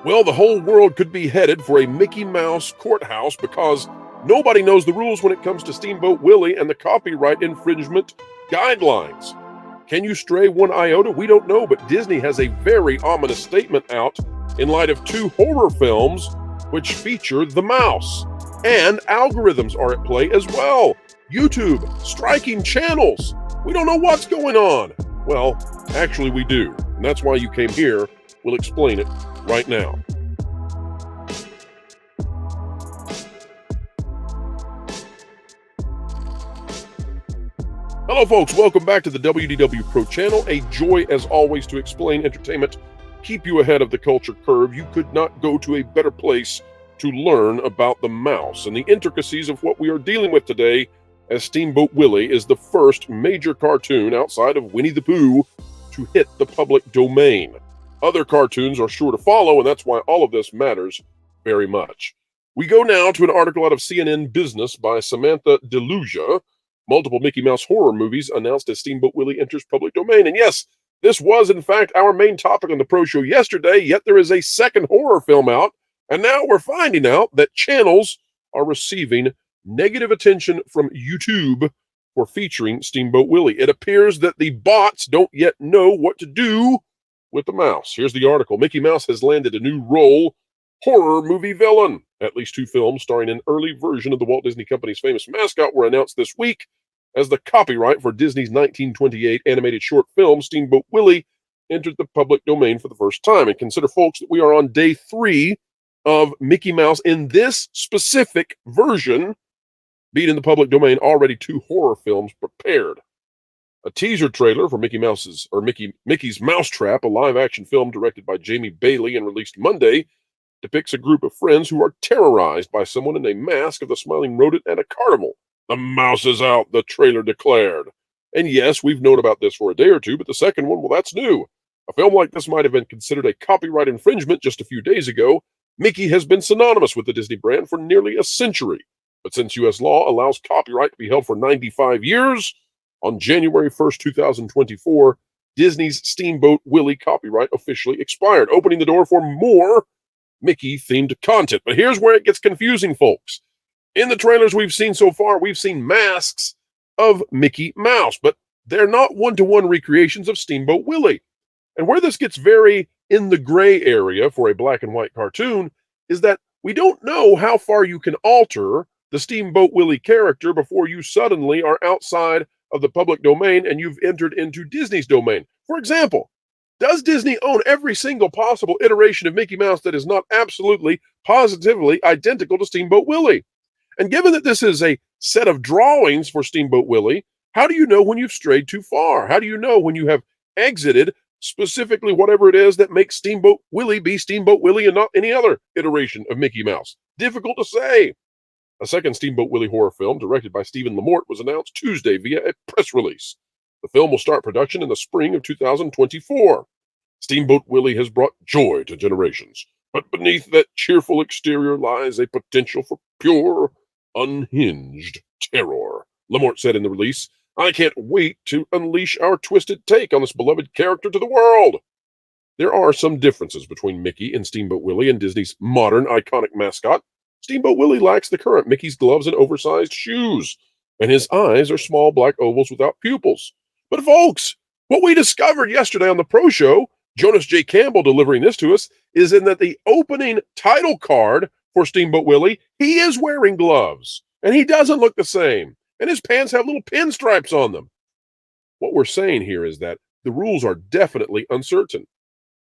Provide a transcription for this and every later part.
Well, the whole world could be headed for a Mickey Mouse courthouse because nobody knows the rules when it comes to Steamboat Willie and the copyright infringement guidelines. Can you stray one iota? We don't know, but Disney has a very ominous statement out in light of two horror films which feature the mouse. And algorithms are at play as well. YouTube striking channels. We don't know what's going on. Well, actually, we do. And that's why you came here. We'll explain it right now. Hello, folks. Welcome back to the WDW Pro channel. A joy, as always, to explain entertainment, keep you ahead of the culture curve. You could not go to a better place to learn about the mouse and the intricacies of what we are dealing with today, as Steamboat Willie is the first major cartoon outside of Winnie the Pooh to hit the public domain. Other cartoons are sure to follow, and that's why all of this matters very much. We go now to an article out of CNN Business by Samantha DeLucia. Multiple Mickey Mouse horror movies announced as Steamboat Willie enters public domain. And yes, this was in fact our main topic on the Pro Show yesterday, yet there is a second horror film out, and now we're finding out that channels are receiving negative attention from YouTube for featuring Steamboat Willie. It appears that the bots don't yet know what to do with the mouse. Here's the article. Mickey Mouse has landed a new role, horror movie villain. At least two films starring an early version of the Walt Disney Company's famous mascot were announced this week as the copyright for Disney's 1928 animated short film Steamboat Willie entered the public domain for the first time. And consider, folks, that we are on day 3 of Mickey Mouse in this specific version being in the public domain. Already 2 horror films prepared. A teaser trailer for Mickey's Mousetrap, a live-action film directed by Jamie Bailey and released Monday, depicts a group of friends who are terrorized by someone in a mask of the smiling rodent at a carnival. The mouse is out, the trailer declared. And yes, we've known about this for a day or two, but the second one, well, that's new. A film like this might have been considered a copyright infringement just a few days ago. Mickey has been synonymous with the Disney brand for nearly a century. But since U.S. law allows copyright to be held for 95 years, on January 1st, 2024, Disney's Steamboat Willie copyright officially expired, opening the door for more Mickey-themed content. But here's where it gets confusing, folks. In the trailers we've seen so far, we've seen masks of Mickey Mouse, but they're not one-to-one recreations of Steamboat Willie. And where this gets very in the gray area for a black and white cartoon is that we don't know how far you can alter the Steamboat Willie character before you suddenly are outside of the public domain and you've entered into Disney's domain. For example, does Disney own every single possible iteration of Mickey Mouse that is not absolutely, positively identical to Steamboat Willie? And given that this is a set of drawings for Steamboat Willie, how do you know when you've strayed too far? How do you know when you have exited specifically whatever it is that makes Steamboat Willie be Steamboat Willie and not any other iteration of Mickey Mouse? Difficult to say. A second Steamboat Willie horror film, directed by Stephen Lamort, was announced Tuesday via a press release. The film will start production in the spring of 2024. Steamboat Willie has brought joy to generations, but beneath that cheerful exterior lies a potential for pure, unhinged terror, Lamort said in the release. I can't wait to unleash our twisted take on this beloved character to the world. There are some differences between Mickey and Steamboat Willie and Disney's modern, iconic mascot. Steamboat Willie lacks the current Mickey's gloves and oversized shoes, and his eyes are small black ovals without pupils. But folks, what we discovered yesterday on the Pro Show, Jonas J. Campbell delivering this to us, is in that the opening title card for Steamboat Willie, he is wearing gloves, and he doesn't look the same, and his pants have little pinstripes on them. What we're saying here is that the rules are definitely uncertain.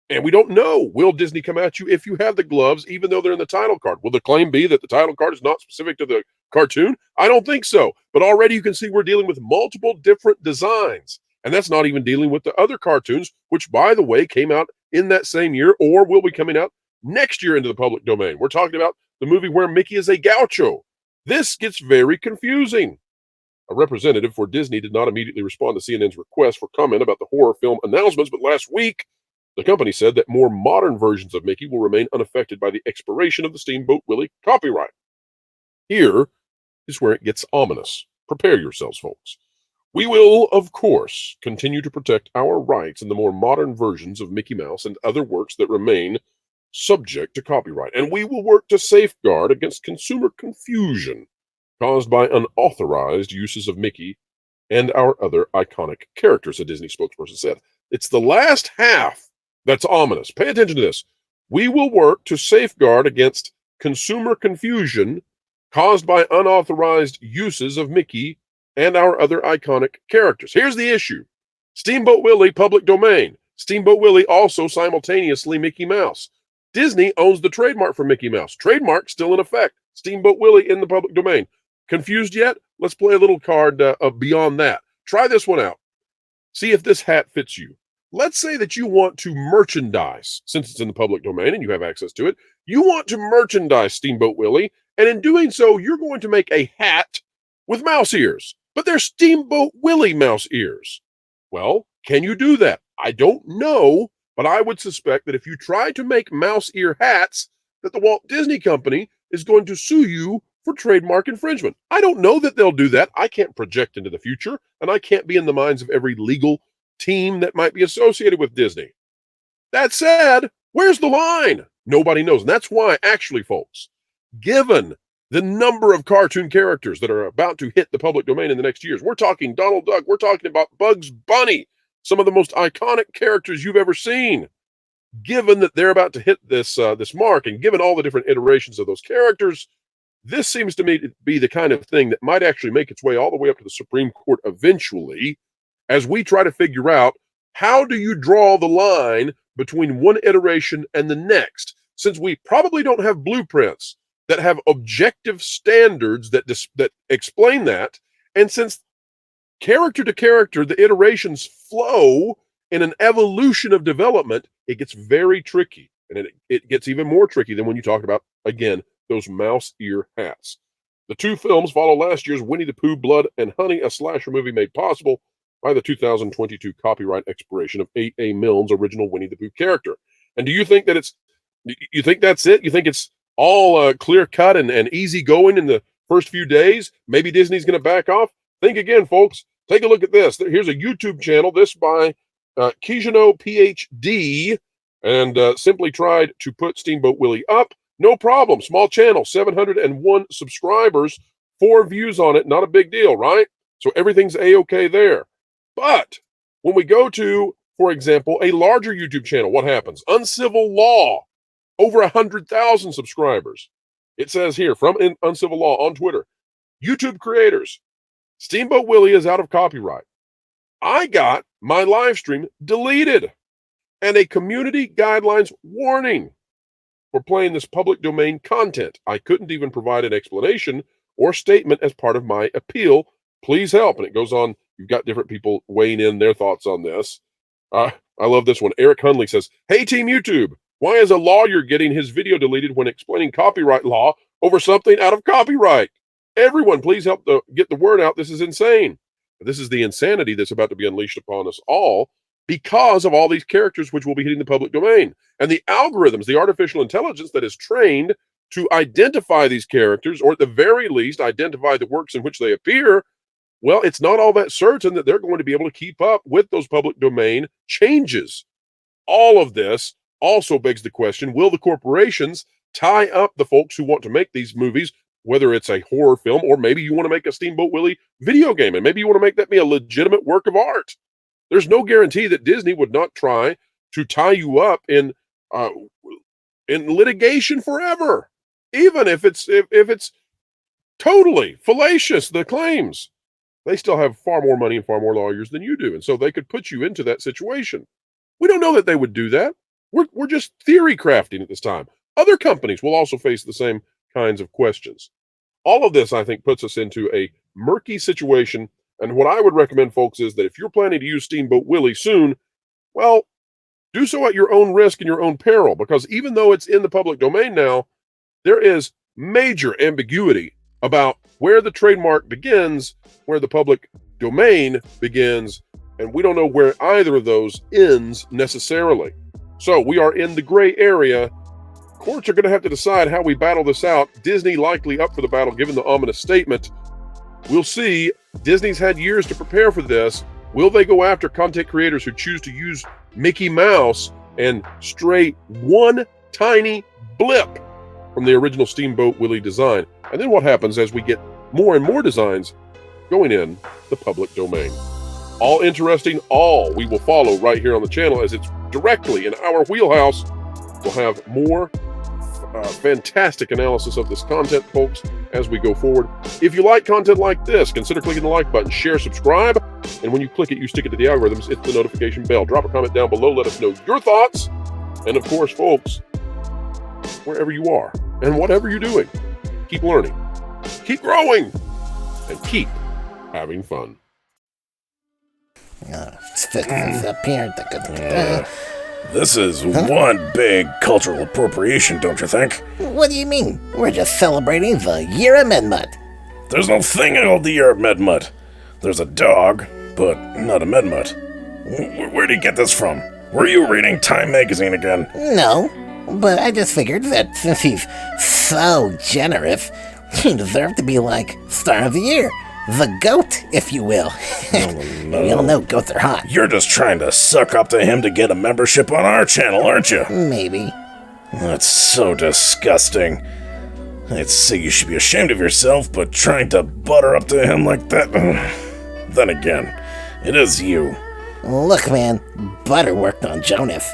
And we don't know, will Disney come at you if you have the gloves, even though they're in the title card? Will the claim be that the title card is not specific to the cartoon? I don't think so. But already you can see we're dealing with multiple different designs. And that's not even dealing with the other cartoons, which, by the way, came out in that same year or will be coming out next year into the public domain. We're talking about the movie where Mickey is a gaucho. This gets very confusing. A representative for Disney did not immediately respond to CNN's request for comment about the horror film announcements, but last week, the company said that more modern versions of Mickey will remain unaffected by the expiration of the Steamboat Willie copyright. Here is where it gets ominous. Prepare yourselves, folks. We will, of course, continue to protect our rights in the more modern versions of Mickey Mouse and other works that remain subject to copyright, and we will work to safeguard against consumer confusion caused by unauthorized uses of Mickey and our other iconic characters, a Disney spokesperson said. It's the last half that's ominous. Pay attention to this. We will work to safeguard against consumer confusion caused by unauthorized uses of Mickey and our other iconic characters. Here's the issue. Steamboat Willie, public domain. Steamboat Willie also simultaneously Mickey Mouse. Disney owns the trademark for Mickey Mouse. Trademark still in effect. Steamboat Willie in the public domain. Confused yet? Let's play a little card of beyond that. Try this one out. See if this hat fits you. Let's say that you want to merchandise, since it's in the public domain and you have access to it, you want to merchandise Steamboat Willie, and in doing so, you're going to make a hat with mouse ears, but they're Steamboat Willie mouse ears. Well, can you do that? I don't know, but I would suspect that if you try to make mouse ear hats, that the Walt Disney Company is going to sue you for trademark infringement. I don't know that they'll do that. I can't project into the future, and I can't be in the minds of every legal team that might be associated with Disney. That said, where's the line? Nobody knows. And that's why, actually, folks, given the number of cartoon characters that are about to hit the public domain in the next years, we're talking Donald Duck, we're talking about Bugs Bunny, some of the most iconic characters you've ever seen. Given that they're about to hit this mark, and given all the different iterations of those characters, this seems to me to be the kind of thing that might actually make its way all the way up to the Supreme Court eventually, as we try to figure out how do you draw the line between one iteration and the next, since we probably don't have blueprints that have objective standards that explain that, and since character to character, the iterations flow in an evolution of development, it gets very tricky, and it gets even more tricky than when you talk about, again, those mouse ear hats. The two films follow last year's Winnie the Pooh, Blood and Honey, a slasher movie made possible by the 2022 copyright expiration of A.A. Milne's original Winnie the Pooh character. And do you think that you think that's it? You think it's all clear cut and easy going in the first few days? Maybe Disney's going to back off? Think again, folks. Take a look at this. Here's a YouTube channel, this by Kijano PhD, and simply tried to put Steamboat Willie up. No problem. Small channel, 701 subscribers, 4 views on it. Not a big deal, right? So everything's A-okay there. But when we go to, for example, a larger YouTube channel, what happens? Uncivil Law, over 100,000 subscribers. It says here, from Uncivil Law on Twitter, YouTube creators, Steamboat Willie is out of copyright. I got my live stream deleted and a community guidelines warning for playing this public domain content. I couldn't even provide an explanation or statement as part of my appeal. Please help. And it goes on. You've got different people weighing in their thoughts on this. I love this one. Eric Hunley says, "Hey, Team YouTube, why is a lawyer getting his video deleted when explaining copyright law over something out of copyright? Everyone, please help get the word out. This is insane." This is the insanity that's about to be unleashed upon us all because of all these characters which will be hitting the public domain. And the algorithms, the artificial intelligence that is trained to identify these characters, or at the very least, identify the works in which they appear, well, it's not all that certain that they're going to be able to keep up with those public domain changes. All of this also begs the question, will the corporations tie up the folks who want to make these movies, whether it's a horror film or maybe you want to make a Steamboat Willie video game, and maybe you want to make that be a legitimate work of art? There's no guarantee that Disney would not try to tie you up in litigation forever, even if it's totally fallacious, the claims. They still have far more money and far more lawyers than you do, and so they could put you into that situation. We don't know that they would do that. We're just theory crafting at this time. Other companies will also face the same kinds of questions. All of this, I think, puts us into a murky situation, and what I would recommend, folks, is that if you're planning to use Steamboat Willie soon, well, do so at your own risk and your own peril, because even though it's in the public domain now, there is major ambiguity about where the trademark begins, where the public domain begins, and we don't know where either of those ends necessarily. So we are in the gray area. Courts are going to have to decide how we battle this out. Disney likely up for the battle, given the ominous statement. We'll see. Disney's had years to prepare for this. Will they go after content creators who choose to use Mickey Mouse and stray 1 tiny blip from the original Steamboat Willie design. And then what happens as we get more and more designs going in the public domain. All interesting, all we will follow right here on the channel as it's directly in our wheelhouse. We'll have more fantastic analysis of this content, folks, as we go forward. If you like content like this, consider clicking the like button, share, subscribe, and when you click it, you stick it to the algorithms, hit the notification bell. Drop a comment down below, let us know your thoughts, and of course, folks, wherever you are and whatever you're doing, keep learning, keep growing, and keep having fun. Let's fix this up here. This is one big cultural appropriation, don't you think? What do you mean? We're just celebrating the Year of Medmut. There's no thing called the Year of Medmut. There's a dog, but not a Medmut. Where do you get this from? Were you reading Time magazine again? No, but I just figured that since he's so generous, he deserved to be like Star of the Year. The goat, if you will. No. You all know goats are hot. You're just trying to suck up to him to get a membership on our channel, aren't you? Maybe. That's so disgusting. I'd say you should be ashamed of yourself, but trying to butter up to him like that... Then again, it is you. Look, man, butter worked on Jonas.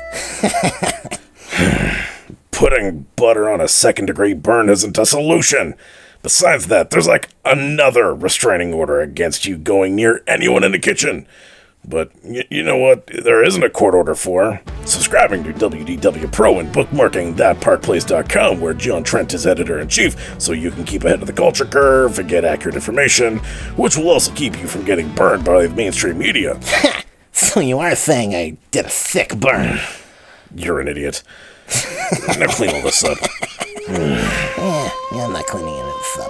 Putting butter on a second-degree burn isn't a solution. Besides that, there's like another restraining order against you going near anyone in the kitchen. But you know what there isn't a court order for? Subscribing to WDW Pro and bookmarking thatparkplace.com, where John Trent is editor-in-chief, so you can keep ahead of the culture curve and get accurate information, which will also keep you from getting burned by the mainstream media. So you are saying I did a sick burn? You're an idiot. Now clean all this up. Yeah, I'm not cleaning it up.